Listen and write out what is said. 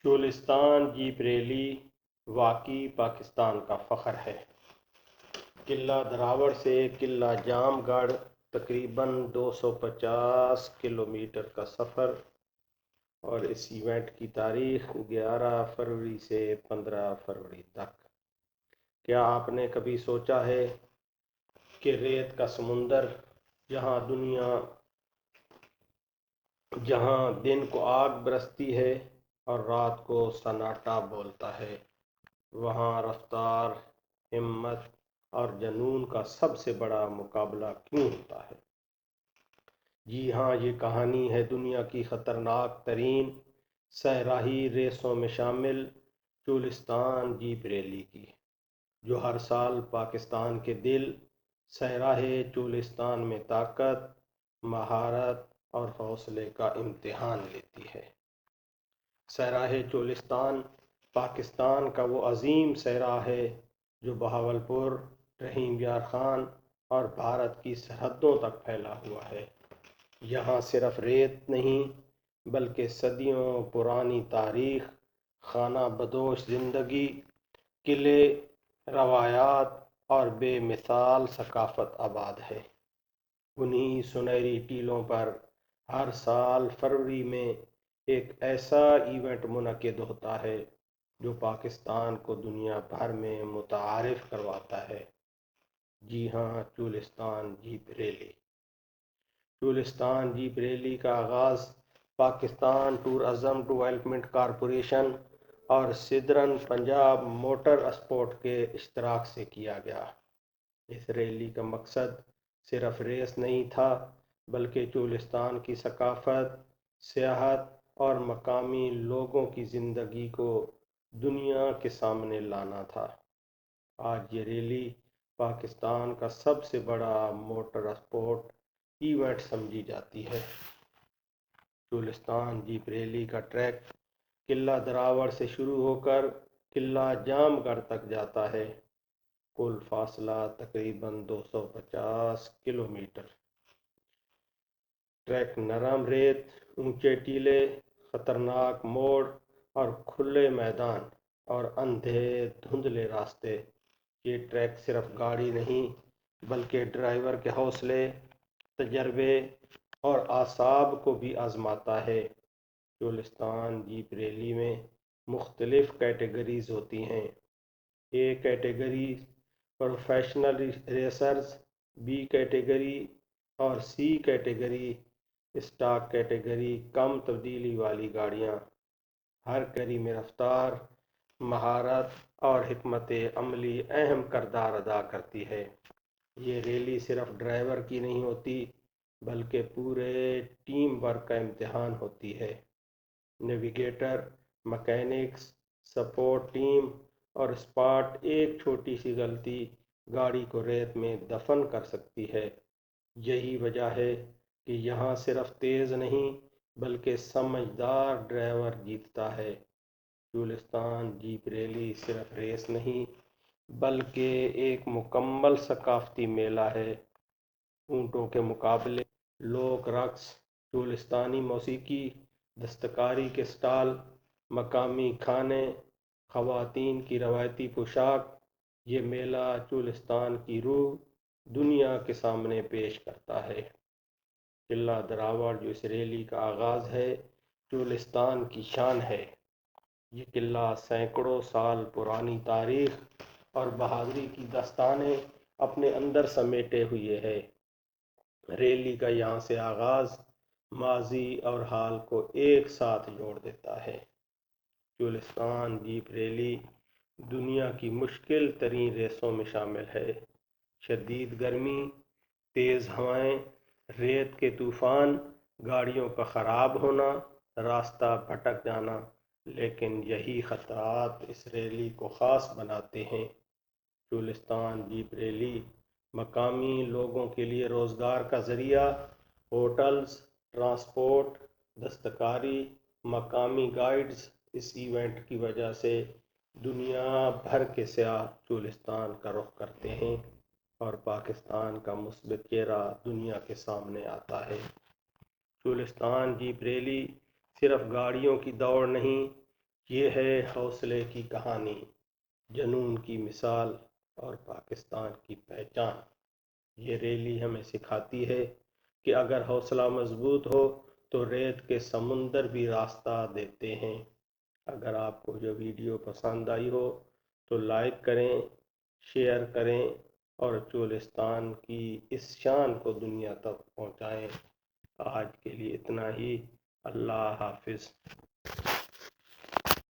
Cholistan jeep rally واقعی پاکستان کا فخر ہے۔ قلعہ دراوڑ سے قلعہ جام گڑھ تقریباً 250 کلومیٹر کا سفر، اور اس ایونٹ کی تاریخ 11 فروری سے 15 فروری تک۔ کیا آپ نے کبھی سوچا ہے کہ ریت کا سمندر، جہاں دن کو آگ برستی ہے اور رات کو سناٹا بولتا ہے، وہاں رفتار، ہمت اور جنون کا سب سے بڑا مقابلہ کیوں ہوتا ہے؟ جی ہاں، یہ کہانی ہے دنیا کی خطرناک ترین صحرائی ریسوں میں شامل چولستان جیپ ریلی کی، جو ہر سال پاکستان کے دل صحرائے چولستان میں طاقت، مہارت اور حوصلے کا امتحان لیتی ہے۔ صحرائے چولستان پاکستان کا وہ عظیم صحرا ہے جو بہاولپور، رحیم یار خان اور بھارت کی سرحدوں تک پھیلا ہوا ہے۔ یہاں صرف ریت نہیں بلکہ صدیوں پرانی تاریخ، خانہ بدوش زندگی، قلعے، روایات اور بے مثال ثقافت آباد ہے۔ انہی سنہری ٹیلوں پر ہر سال فروری میں ایک ایسا ایونٹ منعقد ہوتا ہے جو پاکستان کو دنیا بھر میں متعارف کرواتا ہے۔ جی ہاں، Cholistan jeep rally. Cholistan jeep rally کا آغاز پاکستان ٹورازم ڈیولپمنٹ کارپوریشن اور سدرن پنجاب موٹر اسپورٹ کے اشتراک سے کیا گیا۔ اس ریلی کا مقصد صرف ریس نہیں تھا بلکہ چولستان کی ثقافت، سیاحت اور مقامی لوگوں کی زندگی کو دنیا کے سامنے لانا تھا۔ آج یہ ریلی پاکستان کا سب سے بڑا موٹر اسپورٹ ایونٹ سمجھی جاتی ہے۔ چولستان جیپ ریلی کا ٹریک قلعہ دراوڑ سے شروع ہو کر قلعہ جام گڑھ تک جاتا ہے۔ کل فاصلہ تقریباً 250 کلومیٹر۔ ٹریک نرم ریت، اونچے ٹیلے، خطرناک موڑ اور کھلے میدان اور اندھے دھندلے راستے۔ یہ ٹریک صرف گاڑی نہیں بلکہ ڈرائیور کے حوصلے، تجربے اور اعصاب کو بھی آزماتا ہے۔ چولستان جیپ ریلی میں مختلف کیٹیگریز ہوتی ہیں۔ A category professional racers, be category اور سی کیٹیگری اسٹاک کیٹیگری کم تبدیلی والی گاڑیاں۔ ہر کیٹیگری میں رفتار، مہارت اور حکمت عملی اہم کردار ادا کرتی ہے۔ یہ ریلی صرف ڈرائیور کی نہیں ہوتی بلکہ پورے ٹیم ورک کا امتحان ہوتی ہے۔ نیویگیٹر، مکینکس، سپورٹ ٹیم اور اسپاٹ ایک چھوٹی سی غلطی گاڑی کو ریت میں دفن کر سکتی ہے۔ یہی وجہ ہے کہ یہاں صرف تیز نہیں بلکہ سمجھدار ڈرائیور جیتتا ہے۔ چولستان جیپ ریلی صرف ریس نہیں بلکہ ایک مکمل ثقافتی میلہ ہے۔ اونٹوں کے مقابلے، لوک رقص، چولستانی موسیقی، دستکاری کے سٹال، مقامی کھانے، خواتین کی روایتی پوشاک، یہ میلہ چولستان کی روح دنیا کے سامنے پیش کرتا ہے۔ قلعہ دراوڑ جو اس ریلی کا آغاز ہے، چولستان کی شان ہے۔ یہ قلعہ سینکڑوں سال پرانی تاریخ اور بہادری کی داستانیں اپنے اندر سمیٹے ہوئے ہے۔ ریلی کا یہاں سے آغاز ماضی اور حال کو ایک ساتھ جوڑ دیتا ہے۔ چولستان جیپ ریلی دنیا کی مشکل ترین ریسوں میں شامل ہے۔ شدید گرمی، تیز ہوائیں، ریت کے طوفان، گاڑیوں کا خراب ہونا، راستہ بھٹک جانا، لیکن یہی خطرات اس ریلی کو خاص بناتے ہیں۔ چولستان جیپ ریلی مقامی لوگوں کے لیے روزگار کا ذریعہ، ہوٹلز، ٹرانسپورٹ، دستکاری، مقامی گائیڈز، اس ایونٹ کی وجہ سے دنیا بھر کے سیاح چولستان کا رخ کرتے ہیں اور پاکستان کا مثبت چہرہ دنیا کے سامنے آتا ہے۔ چولستان جیپ ریلی صرف گاڑیوں کی دوڑ نہیں، یہ ہے حوصلے کی کہانی، جنون کی مثال اور پاکستان کی پہچان۔ یہ ریلی ہمیں سکھاتی ہے کہ اگر حوصلہ مضبوط ہو تو ریت کے سمندر بھی راستہ دیتے ہیں۔ اگر آپ کو جو ویڈیو پسند آئی ہو تو لائک کریں، شیئر کریں اور چولستان کی اس شان کو دنیا تک پہنچائیں۔ آج کے لیے اتنا ہی۔ اللہ حافظ۔